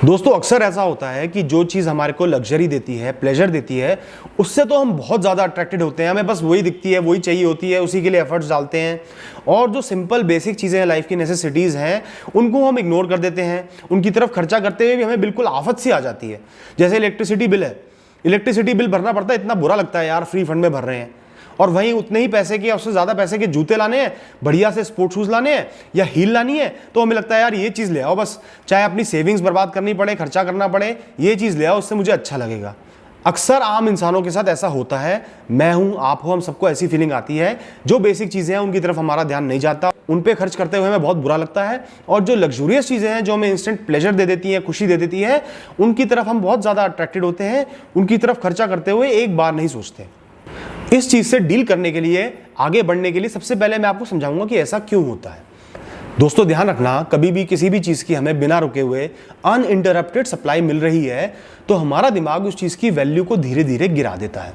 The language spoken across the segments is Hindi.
दोस्तों अक्सर ऐसा होता है कि जो चीज़ हमारे को लग्जरी देती है, प्लेजर देती है, उससे तो हम बहुत ज़्यादा अट्रैक्टेड होते हैं। हमें बस वही दिखती है, वही चाहिए होती है, उसी के लिए एफर्ट्स डालते हैं। और जो सिंपल बेसिक चीज़ें हैं, लाइफ की नेसेसिटीज़ हैं, उनको हम इग्नोर कर देते हैं। उनकी तरफ खर्चा करते हुए भी हमें बिल्कुल आफत सी आ जाती है। जैसे इलेक्ट्रिसिटी बिल है, इलेक्ट्रिसिटी बिल भरना पड़ता है, इतना बुरा लगता है यार, फ्री फंड में भर रहे हैं। और वहीं उतने ही पैसे के, उससे ज़्यादा पैसे के जूते लाने हैं, बढ़िया से स्पोर्ट्स शूज़ लाने हैं या हील लानी है, तो हमें लगता है यार ये चीज़ ले आओ, बस चाहे अपनी सेविंग्स बर्बाद करनी पड़े, खर्चा करना पड़े, ये चीज़ ले आओ, उससे मुझे अच्छा लगेगा। अक्सर आम इंसानों के साथ ऐसा होता है। मैं हूँ, आप हो, हम सबको ऐसी फीलिंग आती है। जो बेसिक चीज़ें हैं उनकी तरफ हमारा ध्यान नहीं जाता, उन पे खर्च करते हुए हमें बहुत बुरा लगता है। और जो लग्जूरियस चीज़ें हैं, जो हमें इंस्टेंट प्लेजर दे देती हैं, खुशी दे देती है, उनकी तरफ हम बहुत ज़्यादा अट्रैक्टेड होते हैं। उनकी तरफ खर्चा करते हुए एक बार नहीं सोचते। इस चीज से डील करने के लिए, आगे बढ़ने के लिए, सबसे पहले मैं आपको समझाऊंगा कि ऐसा क्यों होता है। दोस्तों ध्यान रखना, कभी भी किसी भी चीज की हमें बिना रुके हुए अनइंटरप्टेड सप्लाई मिल रही है तो हमारा दिमाग उस चीज की वैल्यू को धीरे धीरे गिरा देता है।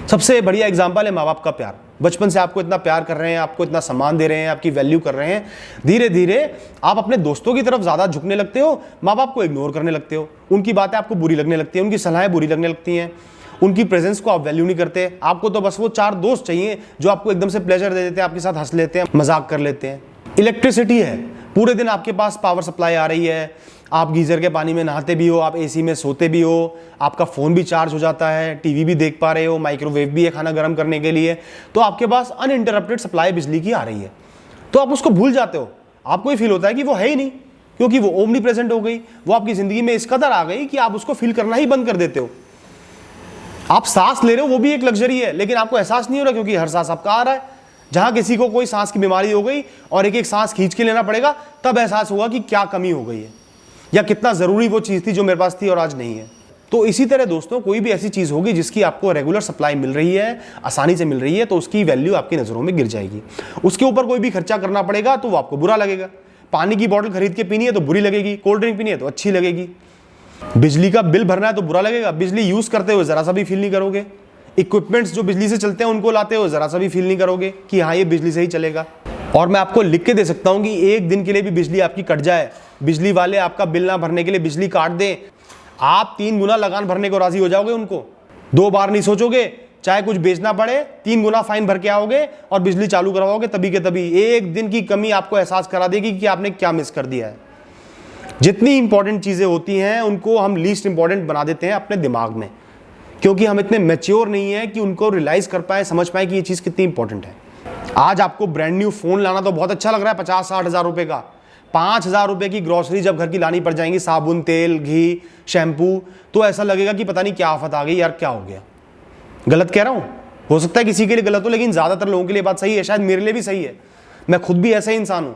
सबसे बढ़िया एग्जांपल है माँ बाप का प्यार। बचपन से आपको इतना प्यार कर रहे हैं, आपको इतना सम्मान दे रहे हैं, आपकी वैल्यू कर रहे हैं। धीरे धीरे आप अपने दोस्तों की तरफ ज्यादा झुकने लगते हो, माँ बाप को इग्नोर करने लगते हो, उनकी बातें आपको बुरी लगने लगती है, उनकी सलाहें बुरी लगने लगती हैं, उनकी प्रेजेंस को आप वैल्यू नहीं करते। आपको तो बस वो 4 दोस्त चाहिए जो आपको एकदम से प्लेजर दे देते हैं, आपके साथ हंस लेते हैं, मजाक कर लेते हैं। इलेक्ट्रिसिटी है, पूरे दिन आपके पास पावर सप्लाई आ रही है, आप गीजर के पानी में नहाते भी हो, आप एसी में सोते भी हो, आपका फ़ोन भी चार्ज हो जाता है, टीवी भी देख पा रहे हो, माइक्रोवेव भी है खाना गर्म करने के लिए, तो आपके पास अनइंटरप्टेड सप्लाई बिजली की आ रही है। तो आप उसको भूल जाते हो, आपको ये फील होता है कि वो है ही नहीं, क्योंकि वो ओमनी प्रेजेंट हो गई, वो आपकी ज़िंदगी में इस कदर आ गई कि आप उसको फील करना ही बंद कर देते हो। आप सांस ले रहे हो, वो भी एक लग्जरी है, लेकिन आपको एहसास नहीं हो रहा क्योंकि हर सांस आपका आ रहा है। जहां किसी को कोई सांस की बीमारी हो गई और एक एक सांस खींच के लेना पड़ेगा, तब एहसास होगा कि क्या कमी हो गई है या कितना जरूरी वो चीज थी जो मेरे पास थी और आज नहीं है। तो इसी तरह दोस्तों, कोई भी ऐसी चीज होगी जिसकी आपको रेगुलर सप्लाई मिल रही है, आसानी से मिल रही है, तो उसकी वैल्यू आपकी नजरों में गिर जाएगी। उसके ऊपर कोई भी खर्चा करना पड़ेगा तो वो आपको बुरा लगेगा। पानी की बोतल खरीद के पीनी है तो बुरी लगेगी, कोल्ड ड्रिंक पीनी है तो अच्छी लगेगी। बिजली का बिल भरना है तो बुरा लगेगा, बिजली यूज करते हुए जरा सा भी फील नहीं करोगे। इक्विपमेंट्स जो बिजली से चलते हैं उनको लाते हुए जरा सा भी फील नहीं करोगे कि हाँ ये बिजली से ही चलेगा। और मैं आपको लिख के दे सकता हूं कि एक दिन के लिए भी बिजली आपकी कट जाए, बिजली वाले आपका बिल ना भरने के लिए बिजली काट दें, आप 3 गुना लगान भरने को राजी हो जाओगे उनको। 2 बार नहीं सोचोगे, चाहे कुछ बेचना पड़े 3 गुना फाइन भर के आओगे और बिजली चालू करवाओगे तभी के तभी। एक दिन की कमी आपको एहसास करा देगी कि आपने क्या मिस कर दिया है। जितनी इंपॉर्टेंट चीजें होती हैं उनको हम लीस्ट इंपॉर्टेंट बना देते हैं अपने दिमाग में, क्योंकि हम इतने मैच्योर नहीं है कि उनको रियलाइज कर पाए, समझ पाए कि ये चीज कितनी इंपॉर्टेंट है। आज आपको ब्रांड न्यू फोन लाना तो बहुत अच्छा लग रहा है, 50-60 हज़ार रुपए का। 5 हज़ार रुपए की ग्रोसरी जब घर की लानी पड़ जाएंगी, साबुन, तेल, घी, शैम्पू, तो ऐसा लगेगा कि पता नहीं क्या आफत आ गई यार, क्या हो गया। गलत कह रहा हूं? हो सकता है किसी के लिए गलत हो, लेकिन ज्यादातर लोगों के लिए बात सही है, शायद मेरे लिए भी सही है। मैं खुद भी ऐसा ही इंसान हूं।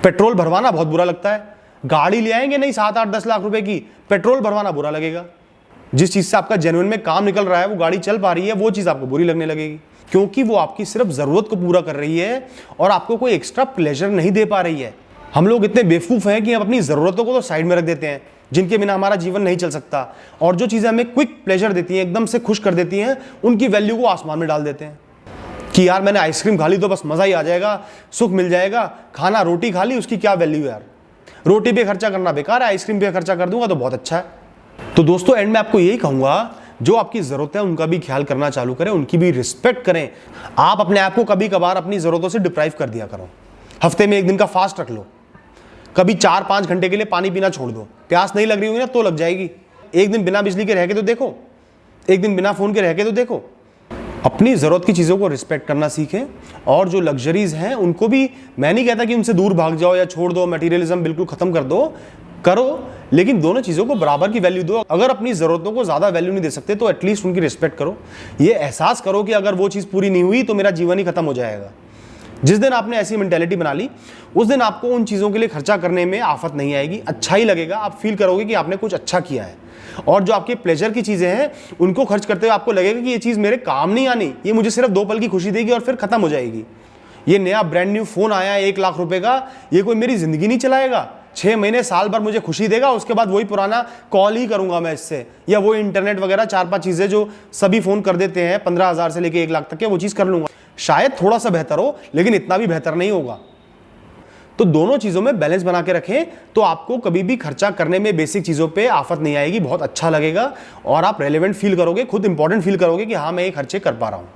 पेट्रोल भरवाना बहुत बुरा लगता है। गाड़ी ले आएंगे नहीं 7-8-10 लाख रुपए की, पेट्रोल भरवाना बुरा लगेगा। जिस चीज से आपका जेन्युइन में काम निकल रहा है, वो गाड़ी चल पा रही है, वो चीज आपको बुरी लगने लगेगी, क्योंकि वो आपकी सिर्फ जरूरत को पूरा कर रही है और आपको कोई एक्स्ट्रा प्लेजर नहीं दे पा रही है। हम लोग इतने बेवकूफ हैं कि हम अपनी जरूरतों को तो साइड में रख देते हैं, जिनके बिना हमारा जीवन नहीं चल सकता, और जो चीजें हमें क्विक प्लेजर देती हैं, एकदम से खुश कर देती हैं, उनकी वैल्यू को आसमान में डाल देते हैं कि यार मैंने आइसक्रीम खा ली तो बस मजा ही आ जाएगा, सुख मिल जाएगा। खाना रोटी खा ली, उसकी क्या वैल्यू है यार, रोटी पे खर्चा करना बेकार है, आइसक्रीम पे खर्चा कर दूंगा तो बहुत अच्छा है। तो दोस्तों एंड में आपको यही कहूंगा, जो आपकी जरूरत है उनका भी ख्याल करना चालू करें, उनकी भी रिस्पेक्ट करें। आप अपने आप को कभी कभार अपनी जरूरतों से डिप्राइव कर दिया करो। हफ्ते में 1 दिन का फास्ट रख लो, कभी 4-5 घंटे के लिए पानी पीना छोड़ दो। प्यास नहीं लग रही होगी ना तो लग जाएगी। 1 दिन बिना बिजली के रह के तो देखो, 1 दिन बिना फोन के रह के तो देखो। अपनी ज़रूरत की चीज़ों को रिस्पेक्ट करना सीखें, और जो लग्जरीज हैं उनको भी, मैं नहीं कहता कि उनसे दूर भाग जाओ या छोड़ दो, मटेरियलिज्म बिल्कुल खत्म कर दो, करो, लेकिन दोनों चीज़ों को बराबर की वैल्यू दो। अगर अपनी ज़रूरतों को ज़्यादा वैल्यू नहीं दे सकते तो एटलीस्ट उनकी रिस्पेक्ट करो। ये एहसास करो कि अगर वो चीज़ पूरी नहीं हुई तो मेरा जीवन ही खत्म हो जाएगा। जिस दिन आपने ऐसी मेंटेलिटी बना ली, उस दिन आपको उन चीज़ों के लिए खर्चा करने में आफत नहीं आएगी, अच्छा ही लगेगा। आप फील करोगे कि आपने कुछ अच्छा किया है, और जो आपके प्लेजर की चीज़ें हैं उनको खर्च करते हुए आपको लगेगा कि ये चीज़ मेरे काम नहीं आनी, ये मुझे सिर्फ 2 पल की खुशी देगी और फिर खत्म हो जाएगी। ये नया ब्रांड न्यू फोन आया है 1 लाख रुपए का, ये कोई मेरी जिंदगी नहीं चलाएगा। 6 महीने साल भर मुझे खुशी देगा, उसके बाद वही पुराना कॉल ही करूंगा मैं इससे, या वो इंटरनेट वगैरह 4-5 चीजें जो सभी फोन कर देते हैं 15,000 से लेके 1 लाख तक के, वो चीज कर लूंगा। शायद थोड़ा सा बेहतर हो, लेकिन इतना भी बेहतर नहीं होगा। तो दोनों चीज़ों में बैलेंस बना के रखें, तो आपको कभी भी खर्चा करने में बेसिक चीज़ों पे आफत नहीं आएगी, बहुत अच्छा लगेगा और आप रेलेवेंट फील करोगे, खुद इंपॉर्टेंट फील करोगे कि हाँ मैं ये खर्चे कर पा रहा हूँ।